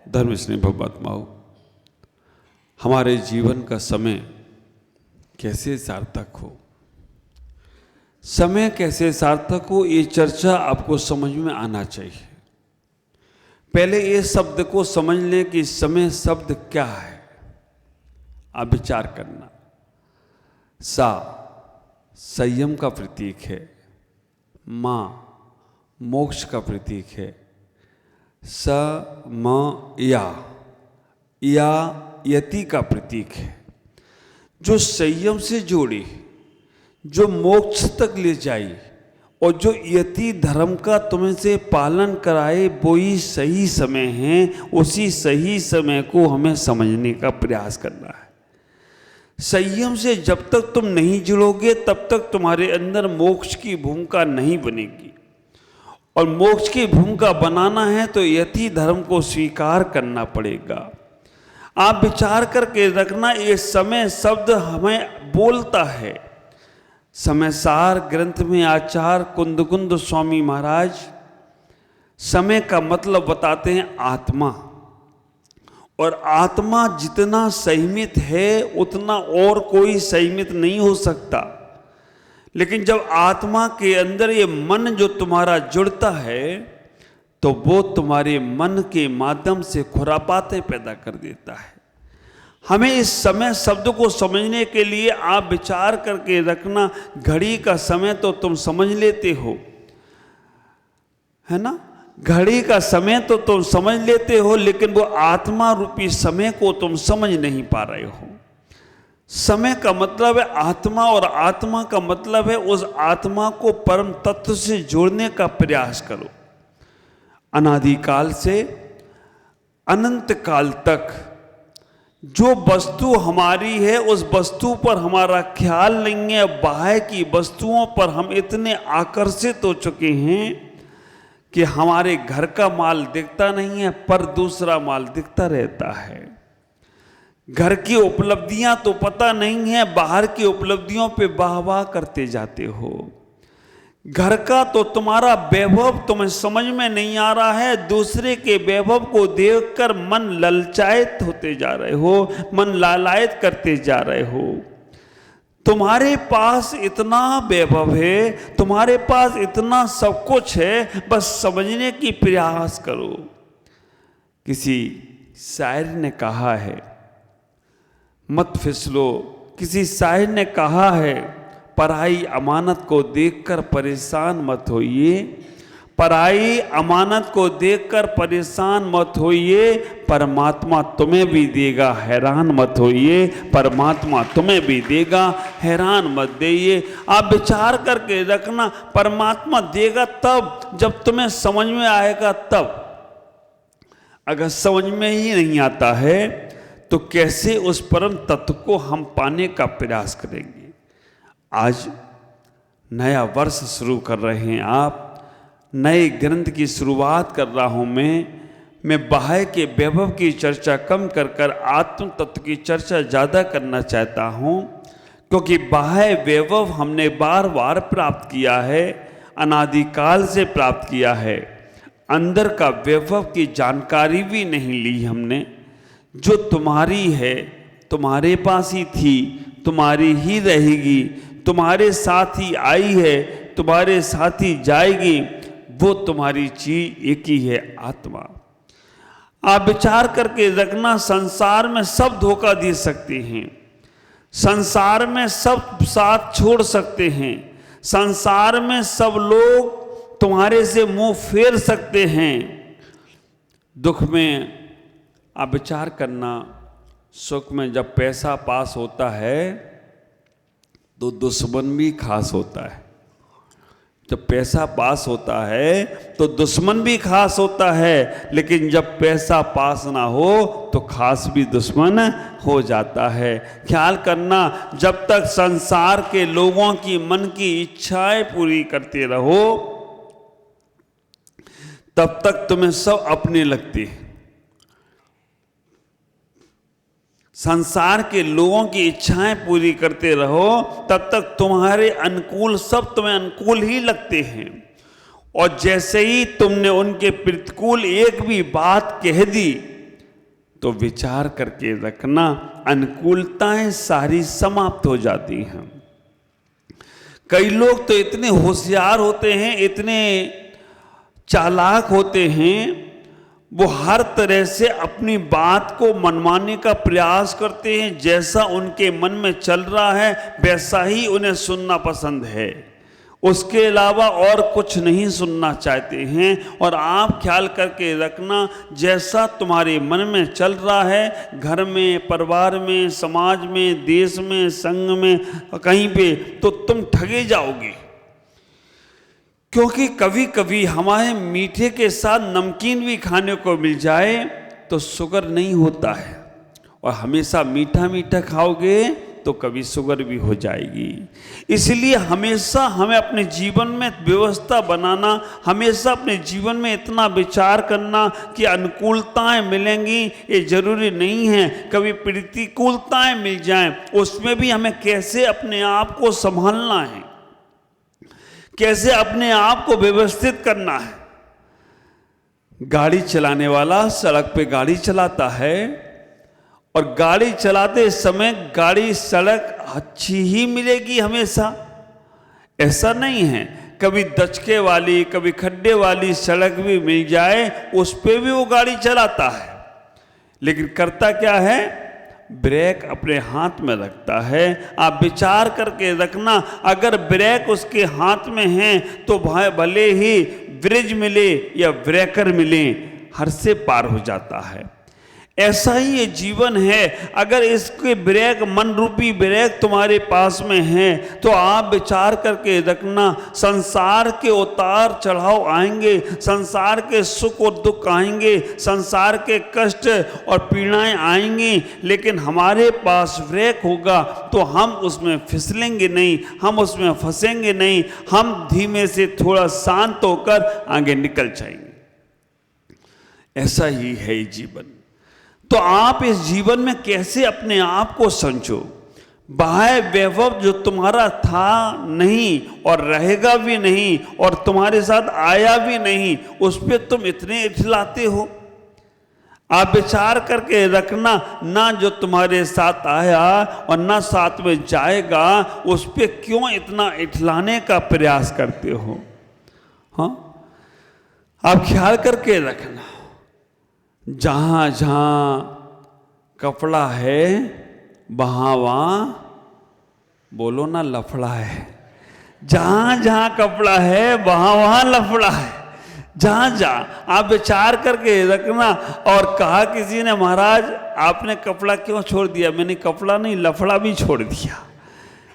धर्म स्नेही भवत्माओं, हमारे जीवन का समय कैसे सार्थक हो, समय कैसे सार्थक हो, ये चर्चा आपको समझ में आना चाहिए। पहले ये शब्द को समझ लें कि समय शब्द क्या है। आप विचार करना। सा संयम का प्रतीक है, मां मोक्ष का प्रतीक है, स म या यति का प्रतीक है, जो संयम से जोड़ी, जो मोक्ष तक ले जाई और जो यति धर्म का तुम से पालन कराए, वो ही सही समय है। उसी सही समय को हमें समझने का प्रयास करना है। संयम से जब तक तुम नहीं जुड़ोगे तब तक तुम्हारे अंदर मोक्ष की भूमिका नहीं बनेगी, और मोक्ष की भूमिका बनाना है तो यति धर्म को स्वीकार करना पड़ेगा। आप विचार करके रखना, ये समय शब्द हमें बोलता है। समयसार ग्रंथ में आचार्य कुंदकुंद स्वामी महाराज समय का मतलब बताते हैं आत्मा, और आत्मा जितना संयमित है उतना और कोई संयमित नहीं हो सकता। लेकिन जब आत्मा के अंदर ये मन जो तुम्हारा जुड़ता है तो वो तुम्हारे मन के माध्यम से खुरापातें पैदा कर देता है। हमें इस समय शब्द को समझने के लिए आप विचार करके रखना, घड़ी का समय तो तुम समझ लेते हो, है ना, घड़ी का समय तो तुम समझ लेते हो, लेकिन वो आत्मा रूपी समय को तुम समझ नहीं पा रहे हो। समय का मतलब है आत्मा, और आत्मा का मतलब है उस आत्मा को परम तत्व से जोड़ने का प्रयास करो। अनादिकाल से अनंत काल तक जो वस्तु हमारी है उस वस्तु पर हमारा ख्याल नहीं है। बाहर की वस्तुओं पर हम इतने आकर्षित हो चुके हैं कि हमारे घर का माल दिखता नहीं है, पर दूसरा माल दिखता रहता है। घर की उपलब्धियां तो पता नहीं है, बाहर की उपलब्धियों पे वाह वाह करते जाते हो। घर का तो तुम्हारा वैभव तुम्हें समझ में नहीं आ रहा है, दूसरे के वैभव को देखकर मन ललचायित होते जा रहे हो, मन लालायित करते जा रहे हो। तुम्हारे पास इतना वैभव है, तुम्हारे पास इतना सब कुछ है, बस समझने की प्रयास करो। किसी शायर ने कहा है, मत फिसलो। किसी शायर ने कहा है, पराई अमानत को देखकर परेशान मत होइए, पराई अमानत को देखकर परेशान मत होइए, परमात्मा तुम्हें भी देगा, हैरान मत होइए, परमात्मा तुम्हें भी देगा, हैरान मत देइए। आप विचार करके रखना, परमात्मा देगा तब जब तुम्हें समझ में आएगा तब। अगर समझ में ही नहीं आता है तो कैसे उस परम तत्व को हम पाने का प्रयास करेंगे। आज नया वर्ष शुरू कर रहे हैं आप, नए ग्रंथ की शुरुआत कर रहा हूं मैं बाह्य के वैभव की चर्चा कम कर आत्म तत्व की चर्चा ज़्यादा करना चाहता हूं, क्योंकि बाह्य वैभव हमने बार बार प्राप्त किया है, अनादिकाल से प्राप्त किया है। अंदर का वैभव की जानकारी भी नहीं ली हमने। जो तुम्हारी है तुम्हारे पास ही थी, तुम्हारी ही रहेगी, तुम्हारे साथ ही आई है, तुम्हारे साथ ही जाएगी, वो तुम्हारी चीज एक ही है, आत्मा। आप विचार करके रखना, संसार में सब धोखा दे सकते हैं, संसार में सब साथ छोड़ सकते हैं, संसार में सब लोग तुम्हारे से मुंह फेर सकते हैं। दुख में आप विचार करना, सुख में जब पैसा पास होता है तो दुश्मन भी खास होता है। जब पैसा पास होता है तो दुश्मन भी खास होता है, लेकिन जब पैसा पास ना हो तो खास भी दुश्मन हो जाता है। ख्याल करना, जब तक संसार के लोगों की मन की इच्छाएं पूरी करते रहो तब तक तुम्हें सब अपने लगते हैं। संसार के लोगों की इच्छाएं पूरी करते रहो तब तक तुम्हारे अनुकूल सब तुम्हें अनुकूल ही लगते हैं, और जैसे ही तुमने उनके प्रतिकूल एक भी बात कह दी तो विचार करके रखना, अनुकूलताएं सारी समाप्त हो जाती हैं। कई लोग तो इतने होशियार होते हैं, इतने चालाक होते हैं, वो हर तरह से अपनी बात को मनवाने का प्रयास करते हैं। जैसा उनके मन में चल रहा है वैसा ही उन्हें सुनना पसंद है, उसके अलावा और कुछ नहीं सुनना चाहते हैं। और आप ख्याल करके रखना, जैसा तुम्हारे मन में चल रहा है, घर में, परिवार में, समाज में, देश में, संघ में, कहीं पे, तो तुम ठगे जाओगे। क्योंकि कभी कभी हमारे मीठे के साथ नमकीन भी खाने को मिल जाए तो शुगर नहीं होता है, और हमेशा मीठा मीठा खाओगे तो कभी शुगर भी हो जाएगी। इसलिए हमेशा हमें अपने जीवन में व्यवस्था बनाना, हमेशा अपने जीवन में इतना विचार करना कि अनुकूलताएं मिलेंगी, ये जरूरी नहीं है कभी प्रतिकूलताएं मिल जाएं, उसमें भी हमें कैसे अपने आप को संभालना है, कैसे अपने आप को व्यवस्थित करना है। गाड़ी चलाने वाला सड़क पे गाड़ी चलाता है, और गाड़ी चलाते समय गाड़ी सड़क अच्छी ही मिलेगी हमेशा, ऐसा नहीं है। कभी दचके वाली, कभी खड्डे वाली सड़क भी मिल जाए, उस पे भी वो गाड़ी चलाता है, लेकिन करता क्या है, ब्रेक अपने हाथ में रखता है। आप विचार करके रखना, अगर ब्रेक उसके हाथ में है तो भले ही ब्रिज मिले या ब्रेकर मिले, हर से पार हो जाता है। ऐसा ही ये जीवन है, अगर इसके ब्रेक, मन रूपी ब्रेक तुम्हारे पास में है तो आप विचार करके रखना, संसार के उतार चढ़ाव आएंगे, संसार के सुख और दुख आएंगे, संसार के कष्ट और पीड़ाएं आएंगी, लेकिन हमारे पास ब्रेक होगा तो हम उसमें फिसलेंगे नहीं, हम उसमें फंसेंगे नहीं, हम धीमे से थोड़ा शांत होकर आगे निकल जाएंगे। ऐसा ही है ये जीवन। तो आप इस जीवन में कैसे अपने आप को संजो। बाह्य वैभव जो तुम्हारा था नहीं और रहेगा भी नहीं और तुम्हारे साथ आया भी नहीं, उस पर तुम इतने इठलाते हो। आप विचार करके रखना, ना जो तुम्हारे साथ आया और ना साथ में जाएगा, उस पर क्यों इतना इठलाने का प्रयास करते हो। हाँ, आप ख्याल करके रखना, जहाँ जहाँ कपड़ा है वहाँ वहाँ बोलो ना लफड़ा है। जहाँ जहाँ कपड़ा है वहाँ वहाँ लफड़ा है। जहाँ जहाँ आप विचार करके रखना। और कहा किसी ने, महाराज आपने कपड़ा क्यों छोड़ दिया? मैंने कपड़ा नहीं, लफड़ा भी छोड़ दिया।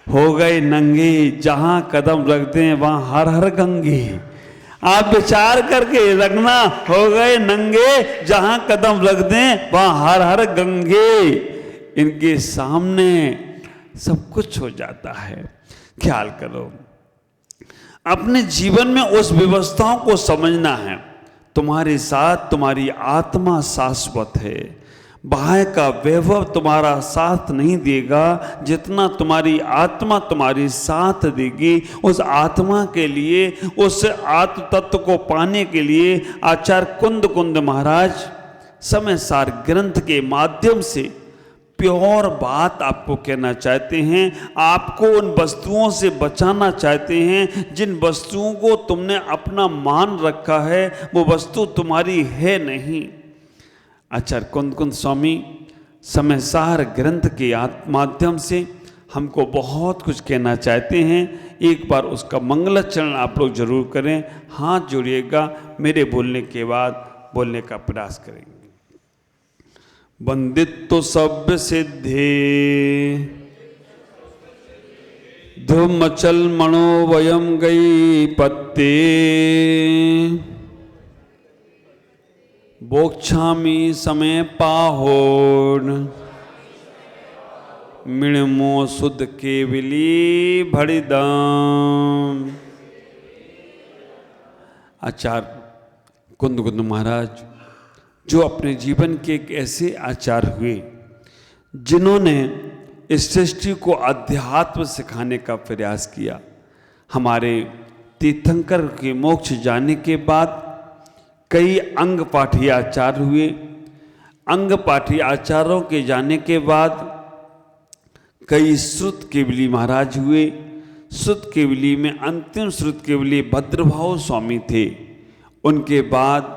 हो गए नंगे, जहाँ कदम रखते हैं वहाँ हर हर गंगे। आप विचार करके रखना, हो गए नंगे, जहां कदम रख दें वहां हर हर गंगे। इनके सामने सब कुछ हो जाता है। ख्याल करो, अपने जीवन में उस व्यवस्थाओं को समझना है। तुम्हारे साथ तुम्हारी आत्मा शाश्वत है। बाह्य का वैभव तुम्हारा साथ नहीं देगा, जितना तुम्हारी आत्मा तुम्हारी साथ देगी। उस आत्मा के लिए, उस आत्म तत्व को पाने के लिए आचार्य कुंद कुंद महाराज समय सार ग्रंथ के माध्यम से प्योर बात आपको कहना चाहते हैं। आपको उन वस्तुओं से बचाना चाहते हैं जिन वस्तुओं को तुमने अपना मान रखा है, वो वस्तु तुम्हारी है नहीं। आचार्य कुंद कुंद स्वामी समय सार ग्रंथ के माध्यम से हमको बहुत कुछ कहना चाहते हैं। एक बार उसका मंगलाचरण आप लोग जरूर करें। हाथ जोड़िएगा, मेरे बोलने के बाद बोलने का प्रयास करेंगे। वंदित्व सभ्य सिद्धे धूमचल मनोवयम गई पत्ते बोक्षामी समय पाहोन मिणमो सुध केवली भड़िदम। आचार्य कुंद कुंद महाराज जो अपने जीवन के एक ऐसे आचार्य हुए जिन्होंने इस सृष्टि को अध्यात्म सिखाने का प्रयास किया। हमारे तीर्थंकर के मोक्ष जाने के बाद कई अंग पाठी आचार्य हुए। अंग पाठी आचार्यों के जाने के बाद कई श्रुत केवली महाराज हुए। श्रुत केवली में अंतिम श्रुत केवली भद्रभाव स्वामी थे। उनके बाद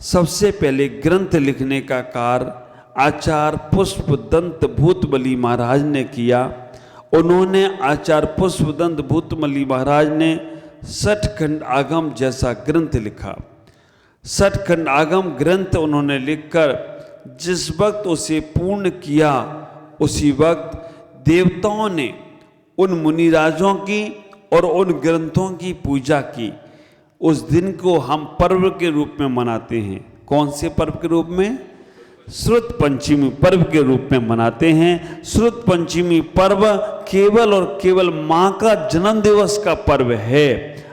सबसे पहले ग्रंथ लिखने का कार्य आचार्य पुष्पदंत भूतबली महाराज ने किया। उन्होंने आचार्य पुष्पदंत भूतबली महाराज ने 60 खंड आगम जैसा ग्रंथ लिखा। 60 खंड आगम ग्रंथ उन्होंने लिखकर जिस वक्त उसे पूर्ण किया, उसी वक्त देवताओं ने उन मुनिराजों की और उन ग्रंथों की पूजा की। उस दिन को हम पर्व के रूप में मनाते हैं। कौन से पर्व के रूप में? श्रुत पंचमी पर्व के रूप में मनाते हैं। श्रुत पंचमी पर्व केवल और केवल माँ का जन्म दिवस का पर्व है।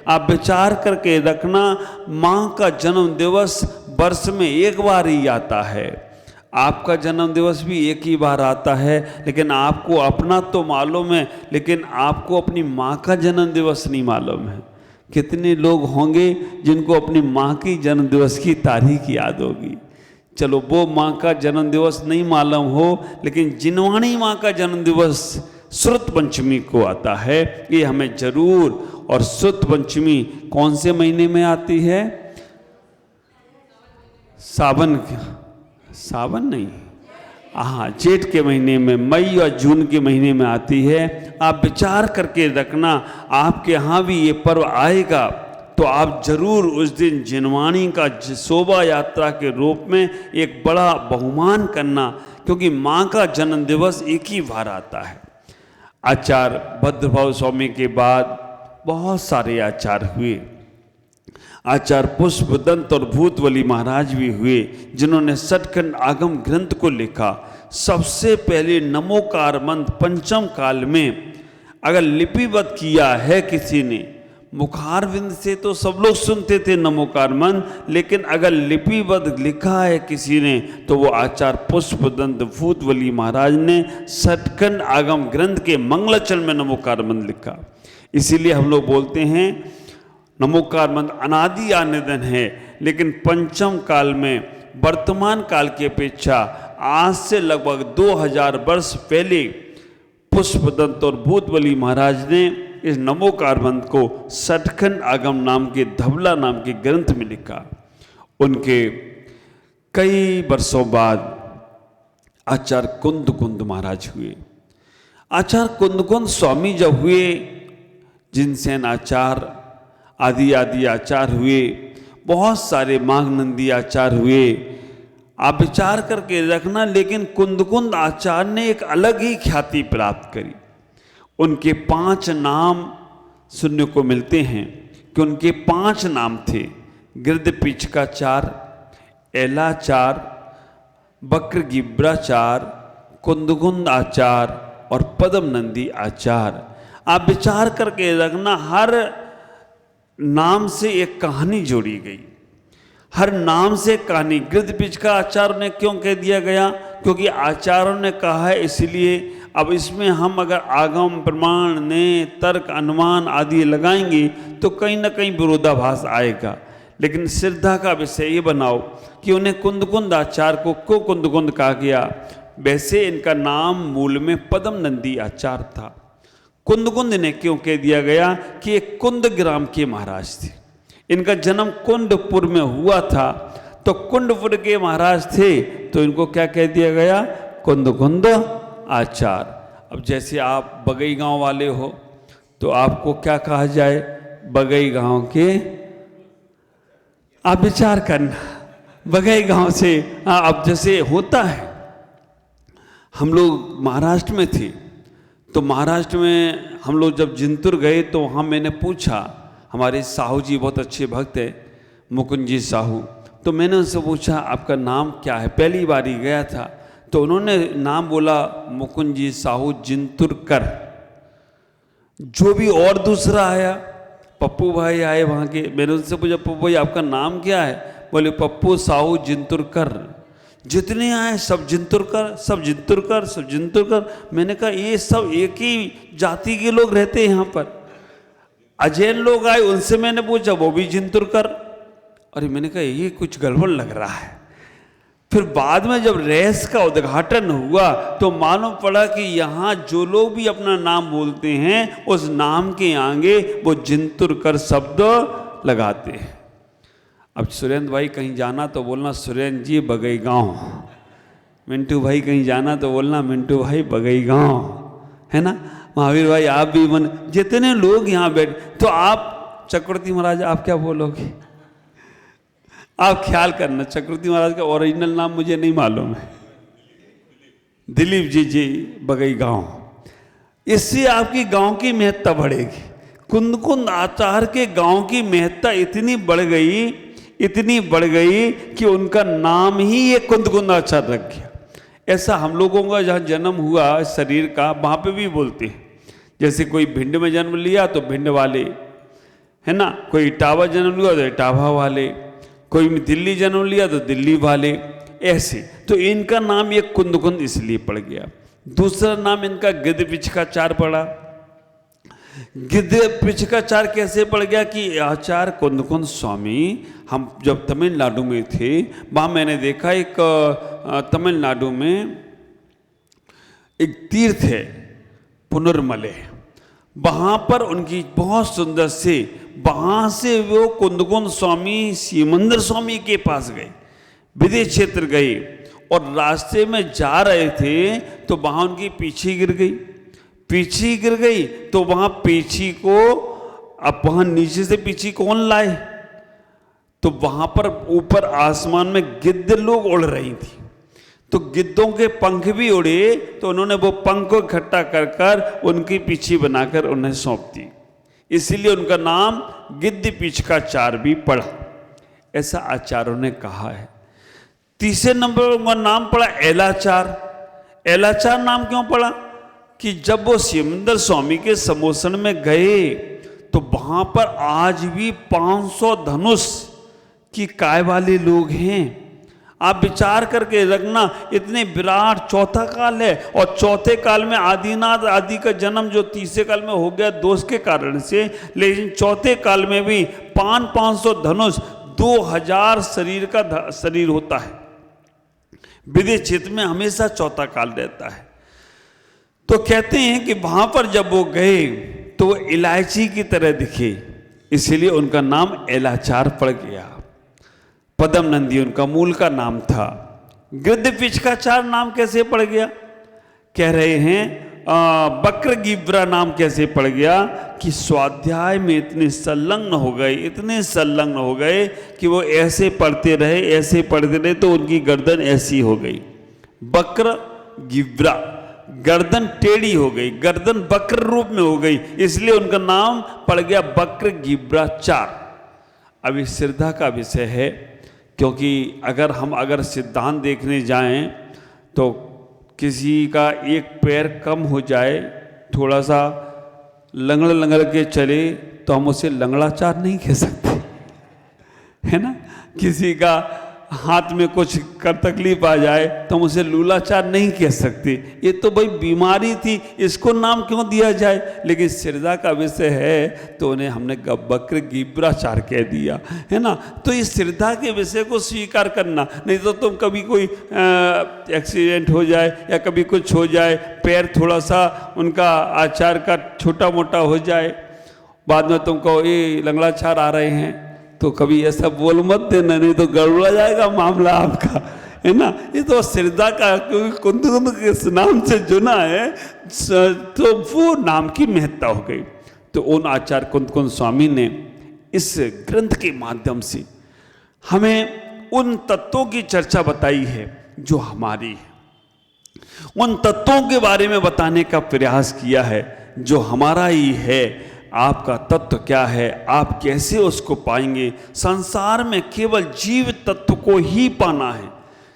आप विचार करके रखना, माँ का जन्म दिवस वर्ष में एक बार ही आता है। आपका जन्म दिवस भी एक ही बार आता है, लेकिन आपको अपना तो मालूम है, लेकिन आपको अपनी माँ का जन्म दिवस नहीं मालूम है। कितने लोग होंगे जिनको अपनी माँ की जन्म दिवस की तारीख याद होगी? चलो, वो माँ का जन्म दिवस नहीं मालूम हो, लेकिन जिनवाणी माँ का जन्म दिवस श्रुत पंचमी को आता है, ये हमें जरूर। और श्रुत पंचमी कौन से महीने में आती है? सावन नहीं, हाँ, जेठ के महीने में, मई और जून के महीने में आती है। आप विचार करके रखना, आपके यहाँ भी ये पर्व आएगा तो आप जरूर उस दिन जिनवाणी का शोभा यात्रा के रूप में एक बड़ा बहुमान करना, क्योंकि माँ का जन्म दिवस एक ही बार आता है। आचार्य भद्रभाव स्वामी के बाद बहुत सारे आचार्य हुए। आचार्य पुष्पदंत और भूतबली महाराज भी हुए, जिन्होंने 60 खंड आगम ग्रंथ को लिखा। सबसे पहले नमोकार मंत्र पंचम काल में अगर लिपिबद्ध किया है किसी ने, मुखारविंद से तो सब लोग सुनते थे नमोकार मंत्र, लेकिन अगर लिपिबद्ध लिखा है किसी ने तो वो आचार्य पुष्पदंत भूतबली महाराज ने 60 खंड आगम ग्रंथ के मंगलाचरण में नमोकार मंत्र लिखा। इसीलिए हम लोग बोलते हैं नमोकार मंत्र अनादि आनिधन है, लेकिन पंचम काल में वर्तमान काल की अपेक्षा आज से लगभग 2000 वर्ष पहले पुष्पदंत और भूतबली महाराज ने इस नमोकार मंत्र को 60 खंड आगम नाम के धवला नाम के ग्रंथ में लिखा। उनके कई वर्षों बाद आचार्य कुंद महाराज हुए। आचार्य कुंद स्वामी जब हुए, जिनसेन आचार्य आदि आचार्य हुए, बहुत सारे माघनंदी आचार्य हुए। आप विचार करके रखना, लेकिन कुंद आचार्य ने एक अलग ही ख्याति प्राप्त करी। उनके 5 नाम सुनने को मिलते हैं कि उनके 5 नाम थे: गिरदपीछकाचार्य, एलाचार्य, वक्रगिब्राचार्य, कुंद आचार्य और पद्मनंदी आचार्य। आप विचार करके रखना, हर नाम से एक कहानी जोड़ी गई, हर नाम से कहानी। गिरदपीछका आचार्य ने क्यों कह दिया गया? क्योंकि आचार्यों ने कहा है, इसलिए। अब इसमें हम अगर आगम प्रमाण ने तर्क अनुमान आदि लगाएंगे तो कहीं ना कहीं विरोधाभास आएगा। लेकिन श्रद्धा का विषय ये बनाओ कि उन्हें कुंद आचार्य को क्यों कुंद कहा गया। वैसे इनका नाम मूल में पद्मनंदी आचार्य था। कुंद ने क्यों कह दिया गया कि एक कुंद ग्राम के महाराज थे। इनका जन्म कुंडपुर में हुआ था, तो कुंडपुर के महाराज थे, तो इनको क्या कह दिया गया? कुंद आचार्य। अब जैसे आप बगई गांव वाले हो तो आपको क्या कहा जाए? बगई गांव के। आप विचार करना, बगई गांव से। अब जैसे होता है, हम लोग महाराष्ट्र में थे, तो महाराष्ट्र में हम लोग जब जिंतूर गए तो वहाँ मैंने पूछा, हमारे साहू जी बहुत अच्छे भक्त हैं, मुकुंद जी साहू, तो मैंने उनसे पूछा आपका नाम क्या है? पहली बार ही गया था, तो उन्होंने नाम बोला मुकुंद जी साहू जिंतुरकर। जो भी और दूसरा आया, पप्पू भाई आए वहाँ के, मैंने उनसे पूछा पप्पू भाई आपका नाम क्या है? बोले पप्पू साहू जिंतुरकर। जितने आए सब जिंतुरकर, सब जिंतुरकर, सब जिंतुरकर। मैंने कहा ये सब एक ही जाति के लोग रहते हैं यहाँ पर। अजैन लोग आए, उनसे मैंने पूछा, वो भी जिंतुरकर। अरे मैंने कहा ये कुछ गड़बड़ लग रहा है। फिर बाद में जब रहस्य का उद्घाटन हुआ तो मालूम पड़ा कि यहाँ जो लोग भी अपना नाम बोलते हैं उस नाम के आगे वो जिंतुर कर शब्द लगाते हैं। अब सुरेंद्र भाई कहीं जाना तो बोलना सुरेंद्र जी बगई गाँव, मिंटू भाई कहीं जाना तो बोलना मिंटू भाई बगई गाँव, है ना। महावीर भाई आप भी मन, जितने लोग यहाँ बैठ, तो आप चक्रवर्ती महाराज आप क्या बोलोगे? आप ख्याल करना, चक्रवर्ती महाराज का ओरिजिनल नाम मुझे नहीं मालूम है, दिलीप जी बगई गांव। इससे आपकी गांव की महत्ता बढ़ेगी। कुंद आचार्य के गांव की महत्ता इतनी बढ़ गई कि उनका नाम ही ये कुंद आचार्य रख गया। ऐसा हम लोगों का जहाँ जन्म हुआ शरीर का, वहाँ पे भी बोलते हैं। जैसे कोई भिंड में जन्म लिया तो भिंड वाले, है ना, कोई इटावा जन्म लिया तो इटावा वाले, कोई दिल्ली जन्म लिया तो दिल्ली वाले, ऐसे। तो इनका नाम ये कुंद इसलिए पड़ गया। दूसरा नाम इनका गिद्ध पिचकाचार पड़ा। गिद्ध पिचकाचार कैसे पड़ गया कि आचार्य कुंद स्वामी, हम जब तमिलनाडु में थे वहाँ मैंने देखा एक तमिलनाडु में एक तीर्थ है पुनर्मले, वहाँ पर उनकी बहुत सुंदर से, वहाँ से वो कुंद स्वामी सीमंदर स्वामी के पास गए, विदेश क्षेत्र गए और रास्ते में जा रहे थे तो वहाँ उनकी पीछे गिर गई। तो वहाँ पीछी को, अब वहाँ नीचे से पीछी कौन लाए? तो वहाँ पर ऊपर आसमान में गिद्ध लोग उड़ रही थी, तो गिद्धों के पंख भी उड़े, तो उन्होंने वो पंख को इकट्ठा कर उनकी पीछी बनाकर उन्हें सौंप दी। इसीलिए उनका नाम गिद्ध पिचकाचार भी पड़ा, ऐसा आचार्यों ने कहा है। तीसरे नंबर पर उनका नाम पड़ा एलाचार। एलाचार नाम क्यों पड़ा कि जब वो सीमंदर स्वामी के समोसन में गए तो वहां पर आज भी 500 धनुष की काय वाले लोग हैं। आप विचार करके रखना, इतने विराट चौथा काल है, और चौथे काल में आदिनाथ आदि का जन्म जो तीसरे काल में हो गया दोष के कारण से, लेकिन चौथे काल में भी 500 धनुष, 2000 शरीर होता है। विदेश क्षेत्र में हमेशा चौथा काल रहता है। तो कहते हैं कि वहां पर जब वो गए तो वो इलायची की तरह दिखे, इसीलिए उनका नाम एलाचार पड़ गया। पदम नंदी उनका मूल का नाम था। गिद्ध पिचकाचार नाम कैसे पड़ गया? कह रहे हैं बक्र गिब्रा नाम कैसे पड़ गया कि स्वाध्याय में इतने संलग्न हो गए कि वो ऐसे पढ़ते रहे तो उनकी गर्दन ऐसी हो गई, बक्र गिब्रा, गर्दन टेढ़ी हो गई, गर्दन बक्र रूप में हो गई, इसलिए उनका नाम पड़ गया बक्र गिब्राचार। अभी श्रद्धा का विषय है, क्योंकि अगर सिद्धांत देखने जाएं तो किसी का एक पैर कम हो जाए, थोड़ा सा लंगड़ के चले, तो हम उसे लंगड़ाचार नहीं कह सकते, है ना। किसी का हाथ में कुछ तकलीफ आ जाए तो हम उसे लूलाचार नहीं कह सकते। ये तो भाई बीमारी थी, इसको नाम क्यों दिया जाए? लेकिन श्रद्धा का विषय है तो उन्हें हमने बक्र गिब्राचार कह दिया, है ना। तो इस श्रद्धा के विषय को स्वीकार करना, नहीं तो तुम कभी कोई एक्सीडेंट हो जाए या कभी कुछ हो जाए, पैर थोड़ा सा उनका आचार का छोटा मोटा हो जाए, बाद में तुमको ये लंगड़ाचार आ रहे हैं, तो कभी ऐसा बोल मत देना, नहीं तो गड़बड़ा जाएगा मामला आपका, है ना। ये तो श्रद्धा का, क्योंकि कुंद के नाम से जुना है तो वो नाम की महत्ता हो गई। तो उन आचार्य कुंद स्वामी ने इस ग्रंथ के माध्यम से हमें उन तत्वों की चर्चा बताई है जो हमारी है, उन तत्वों के बारे में बताने का प्रयास किया है जो हमारा ही है। आपका तत्व क्या है, आप कैसे उसको पाएंगे? संसार में केवल जीव तत्व को ही पाना है।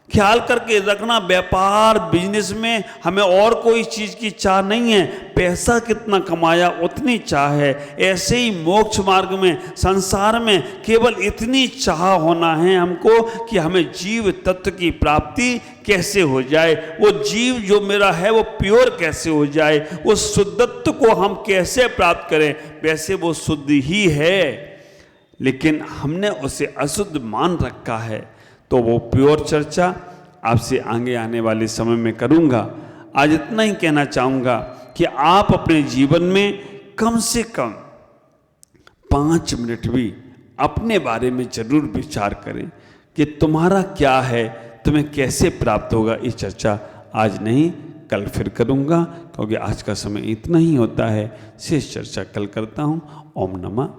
ख्याल करके रखना, व्यापार बिजनेस में हमें और कोई चीज़ की चाह नहीं है, पैसा कितना कमाया उतनी चाह है। ऐसे ही मोक्ष मार्ग में, संसार में केवल इतनी चाह होना है हमको कि हमें जीव तत्व की प्राप्ति कैसे हो जाए, वो जीव जो मेरा है वो प्योर कैसे हो जाए, उस शुद्धत्व को हम कैसे प्राप्त करें। वैसे वो शुद्ध ही है, लेकिन हमने उसे अशुद्ध मान रखा है। तो वो प्योर चर्चा आपसे आगे आने वाले समय में करूँगा। आज इतना ही कहना चाहूँगा कि आप अपने जीवन में कम से कम 5 मिनट भी अपने बारे में जरूर विचार करें कि तुम्हारा क्या है, तुम्हें कैसे प्राप्त होगा। ये चर्चा आज नहीं कल फिर करूँगा, क्योंकि आज का समय इतना ही होता है। शेष चर्चा कल करता हूँ। ओम नमः